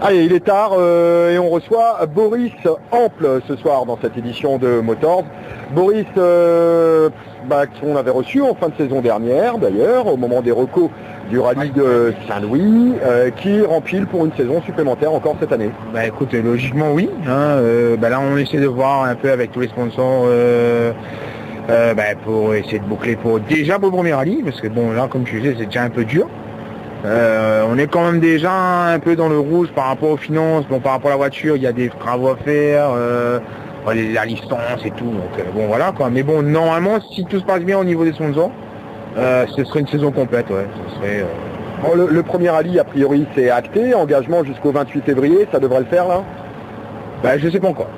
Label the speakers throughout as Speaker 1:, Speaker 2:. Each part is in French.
Speaker 1: Allez, il est tard et on reçoit Boris Ample ce soir dans cette édition de Motors. Boris, qu'on avait reçu en fin de saison dernière d'ailleurs, au moment des recos du rallye de Saint-Louis, qui rempile pour une saison supplémentaire encore cette année.
Speaker 2: Bah écoute, logiquement oui. Là on essaie de voir un peu avec tous les sponsors pour essayer de boucler pour le premier rallye, parce que bon là comme tu sais c'est déjà un peu dur. On est quand même déjà un peu dans le rouge par rapport aux finances, bon par rapport à la voiture, il y a des travaux à faire, la licence et tout, donc bon voilà quoi. Mais bon normalement si tout se passe bien au niveau des sponsors, ce serait une saison complète, ouais. Ce serait,
Speaker 1: Bon, le premier rallye a priori c'est acté, engagement jusqu'au 28 février, ça devrait le faire là?
Speaker 2: Je sais pas encore.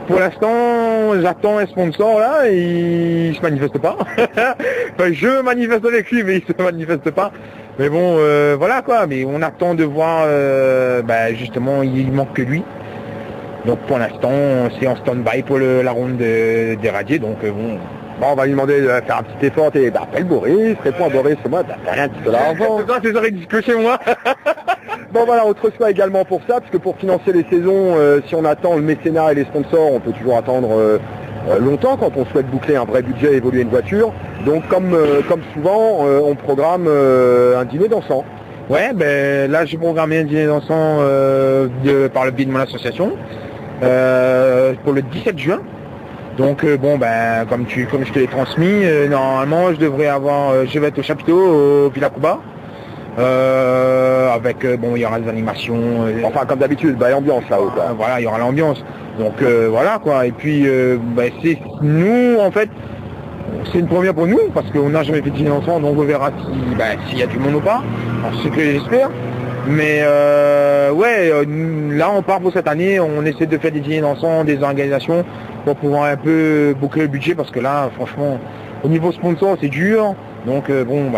Speaker 2: Pour l'instant, j'attends un sponsor là, et il se manifeste pas. Je manifeste avec lui, mais il se manifeste pas. Mais bon, voilà quoi. Mais on attend de voir. Justement, il manque que lui. Donc pour l'instant, c'est en stand-by pour la ronde des radiers. Donc bon,
Speaker 1: on va lui demander de faire un petit effort. Et appelle Boris, réponds à Boris. Moi, t'as rien de l'argent.
Speaker 2: C'est ça, c'est que chez moi.
Speaker 1: Bon voilà, on te reçoit également pour ça, parce que pour financer les saisons, si on attend le mécénat et les sponsors, on peut toujours attendre longtemps quand on souhaite boucler un vrai budget et évoluer une voiture. Donc comme souvent, on programme un dîner dansant.
Speaker 2: Ouais, là j'ai programmé un dîner dansant par le biais de mon association pour le 17 juin. Donc comme je te l'ai transmis, normalement je vais être au chapiteau au Villa Cuba. Il y aura des animations.
Speaker 1: Enfin comme d'habitude, ambiance là-haut quoi.
Speaker 2: Voilà, il y aura l'ambiance. Donc voilà quoi. Et puis c'est nous en fait, c'est une première pour nous parce qu'on n'a jamais fait de dîner dansant, donc on verra s'il y a du monde ou pas. C'est ce que j'espère. Mais là on part pour cette année, on essaie de faire des dîners dansants, des organisations pour pouvoir un peu boucler le budget parce que là franchement au niveau sponsor c'est dur. Donc on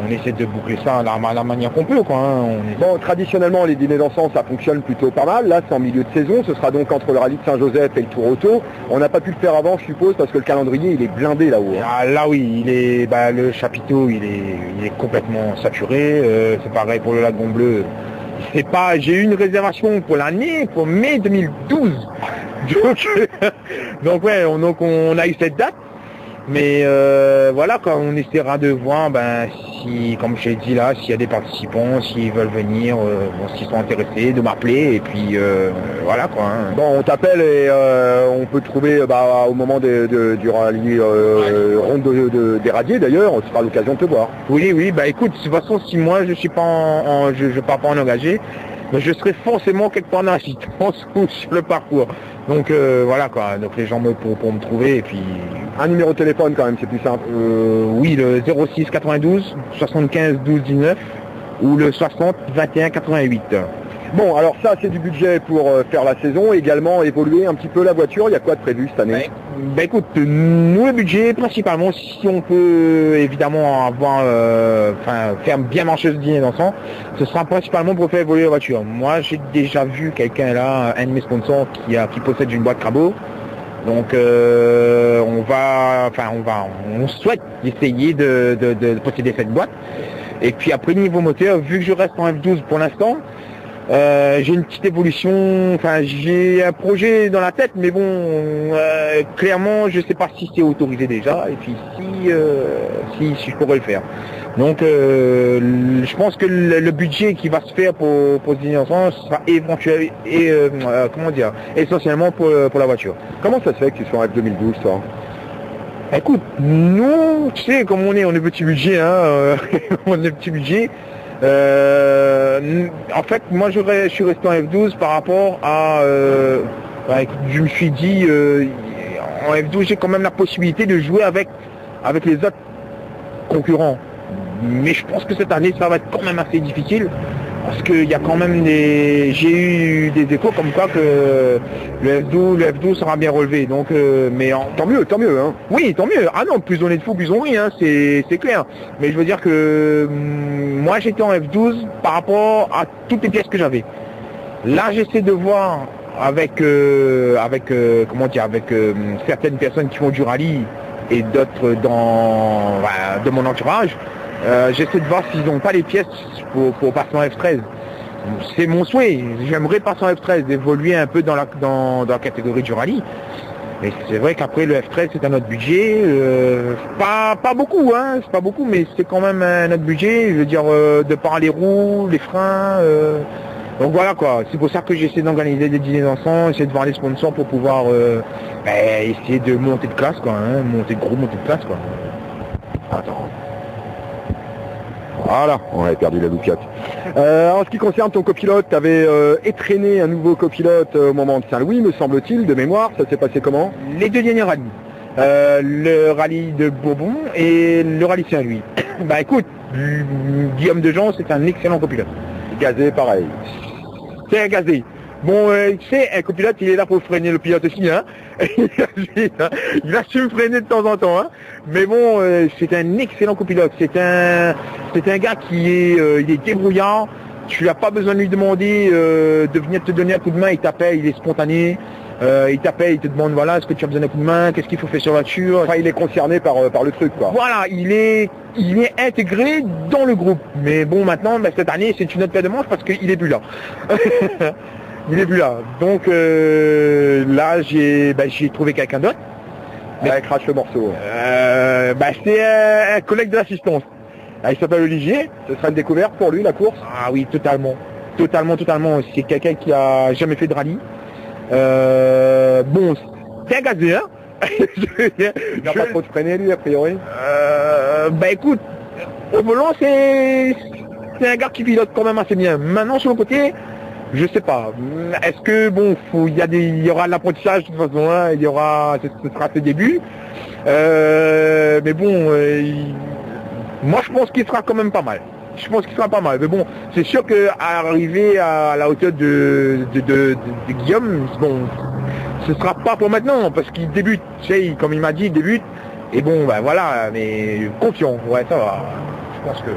Speaker 2: essaie de boucler ça à la manière qu'on peut quoi.
Speaker 1: Bon, traditionnellement les dîners dansants ça fonctionne plutôt pas mal. Là c'est en milieu de saison, ce sera donc entre le rallye de Saint-Joseph et le Tour Auto. On n'a pas pu le faire avant je suppose parce que le calendrier il est blindé là-haut.
Speaker 2: Là oui, le chapiteau il est complètement saturé. C'est pareil pour le Lagon Bleu. J'ai eu une réservation pour mai 2012. Donc on a eu cette date. Mais voilà quoi, on essaiera de voir si, comme je l'ai dit là, s'il y a des participants, s'ils veulent venir, s'ils sont intéressés, de m'appeler et puis voilà quoi.
Speaker 1: Bon, on t'appelle et on peut te trouver au moment du rallye ronde des radiers d'ailleurs, ce sera l'occasion de te voir.
Speaker 2: Oui, écoute, de toute façon si moi je suis pas je pars pas en engagé, je serai forcément quelque part dans l'assistance ou sur le parcours. Donc voilà quoi, donc les gens pour me trouver et puis...
Speaker 1: Un numéro de téléphone quand même, c'est plus simple.
Speaker 2: Oui, le 06 92 75 12 19 ou le 60 21 88.
Speaker 1: Bon, alors ça c'est du budget pour faire la saison, également évoluer un petit peu la voiture. Il y a quoi de prévu cette année?
Speaker 2: Écoute, nous le budget principalement, si on peut évidemment faire bien marcher ce dîner dansant, ce sera principalement pour faire évoluer la voiture. Moi j'ai déjà vu quelqu'un là, un de mes sponsors qui possède une boîte Crabo. Donc on souhaite essayer de posséder cette boîte. Et puis après niveau moteur, vu que je reste en F12 pour l'instant, j'ai une petite évolution, j'ai un projet dans la tête, mais bon, clairement, je sais pas si c'est autorisé déjà, et puis si je pourrais le faire. Donc, je pense que le budget qui va se faire pour ce dîner ensemble sera éventuel et essentiellement pour la voiture.
Speaker 1: Comment ça se fait que tu sois en F2012, toi?
Speaker 2: Écoute, nous, tu sais, comme on est petit budget, on est petit budget. En fait, moi je suis resté en F12 par rapport à... je me suis dit, en F12 j'ai quand même la possibilité de jouer avec les autres concurrents. Mais je pense que cette année ça va être quand même assez difficile. Parce qu'il y a quand même j'ai eu des échos comme quoi que le F12 sera bien relevé. Donc,
Speaker 1: tant mieux, hein.
Speaker 2: Oui, tant mieux. Ah non, plus on est de fous, plus on rit, hein, c'est clair. Mais je veux dire que moi j'étais en F12 par rapport à toutes les pièces que j'avais. Là, j'essaie de voir avec certaines personnes qui font du rallye et d'autres de mon entourage. J'essaie de voir s'ils n'ont pas les pièces pour passer en F13. C'est mon souhait, j'aimerais passer en F13, évoluer un peu dans la catégorie du rallye. Mais c'est vrai qu'après le F13 c'est un autre budget, pas beaucoup, hein, c'est pas beaucoup, mais c'est quand même un autre budget, je veux dire de par les roues, les freins, donc voilà quoi. C'est pour ça que j'essaie d'organiser des dîners d'enfants, essayer de voir les sponsors pour pouvoir essayer de monter de classe quoi, hein, monter de classe quoi.
Speaker 1: Attends. Voilà, on avait perdu la loupiote. En ce qui concerne ton copilote, tu avais étraîné un nouveau copilote au moment de Saint-Louis, me semble-t-il, de mémoire. Ça s'est passé comment?
Speaker 2: Les deux derniers rallyes. Le rallye de Bourbon et le rallye Saint-Louis. Bah écoute, Guillaume Dejean, c'est un excellent copilote.
Speaker 1: Gazé, pareil.
Speaker 2: C'est un gazé. Bon, tu sais, un copilote, il est là pour freiner le pilote aussi, hein. Il va se freiner de temps en temps, hein. Mais bon, c'est un excellent copilote. C'est un gars qui est, il est débrouillard. Tu n'as pas besoin de lui demander de venir te donner un coup de main. Il t'appelle, il est spontané. Il t'appelle, il te demande, voilà, est-ce que tu as besoin d'un coup de main? Qu'est-ce qu'il faut faire sur la voiture?
Speaker 1: Enfin, il est concerné par le truc, quoi.
Speaker 2: Voilà, il est intégré dans le groupe. Mais bon, maintenant, cette année, c'est une autre paire de manches parce qu'il est plus là. Il est plus là. Donc là, j'ai trouvé quelqu'un d'autre.
Speaker 1: Mais crache le morceau.
Speaker 2: C'est un collègue de l'assistance. Il s'appelle Olivier.
Speaker 1: Ce sera une découverte pour lui, la course?
Speaker 2: Ah oui, totalement. Totalement. C'est quelqu'un qui a jamais fait de rallye. Bon, c'est un gazé, hein.
Speaker 1: Il n'a pas trop de freiner, lui, a priori?
Speaker 2: Écoute, au volant, c'est un gars qui pilote quand même assez bien. Maintenant, sur le côté, je sais pas. Est-ce que bon, il y aura de l'apprentissage de toute façon, hein, ce sera ses débuts. Mais bon, moi je pense qu'il sera quand même pas mal. Mais bon, c'est sûr que arriver à la hauteur de Guillaume, bon, ce sera pas pour maintenant parce qu'il débute. Tu sais, comme il m'a dit, il débute. Et bon, voilà, mais confiant. Ouais, ça va. Je pense que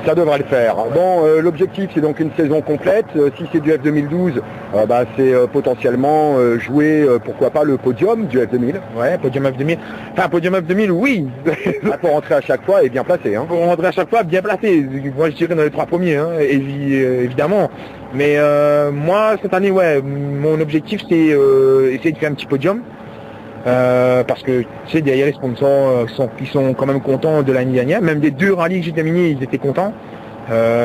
Speaker 1: ça devrait le faire. Bon, l'objectif c'est donc une saison complète. Si c'est du F2012, c'est potentiellement jouer, pourquoi pas, le podium du F2000.
Speaker 2: Ouais, podium F2000. Enfin, podium F2000, oui.
Speaker 1: Pour rentrer à chaque fois et bien placé. Hein.
Speaker 2: Pour rentrer à chaque fois bien placé. Moi, je dirais dans les 3 premiers, hein, évidemment. Mais moi, cette année, ouais, mon objectif c'est essayer de faire un petit podium. Parce que tu sais, derrière les sponsors qui sont quand même contents de l'année dernière, même des 2 rallyes que j'ai terminés, ils étaient contents.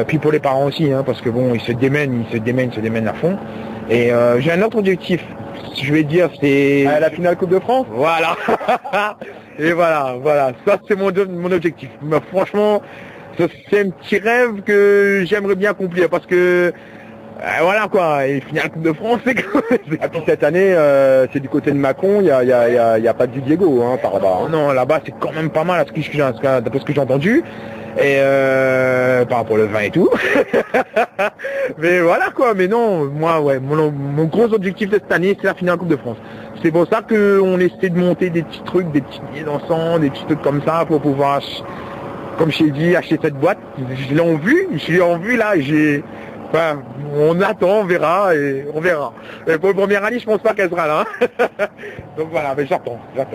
Speaker 2: Puis pour les parents aussi, hein, parce que bon, ils se démènent à fond. Et j'ai un autre objectif, je vais dire, c'est
Speaker 1: la finale Coupe de France.
Speaker 2: Voilà. Et voilà, ça c'est mon objectif. Mais franchement, c'est un petit rêve que j'aimerais bien accomplir parce que voilà quoi, et finale Coupe de France, c'est quand même...
Speaker 1: Et puis cette année, c'est du côté de Mâcon, il y a pas du Diego hein, par là-bas. Hein.
Speaker 2: Non, là-bas c'est quand même pas mal d'après ce que j'ai entendu. Et par rapport au vin et tout. Mais voilà quoi, mais non, moi ouais, mon gros objectif de cette année c'est la finale Coupe de France. C'est pour ça qu'on essaie de monter des petits trucs, des petits billets d'ensemble, des petits trucs comme ça pour pouvoir, comme je t'ai dit, acheter cette boîte. Je l'ai en vue là, enfin, on attend, on verra. Et pour le premier rallye, je pense pas qu'elle sera là. Donc voilà, mais j'attends là.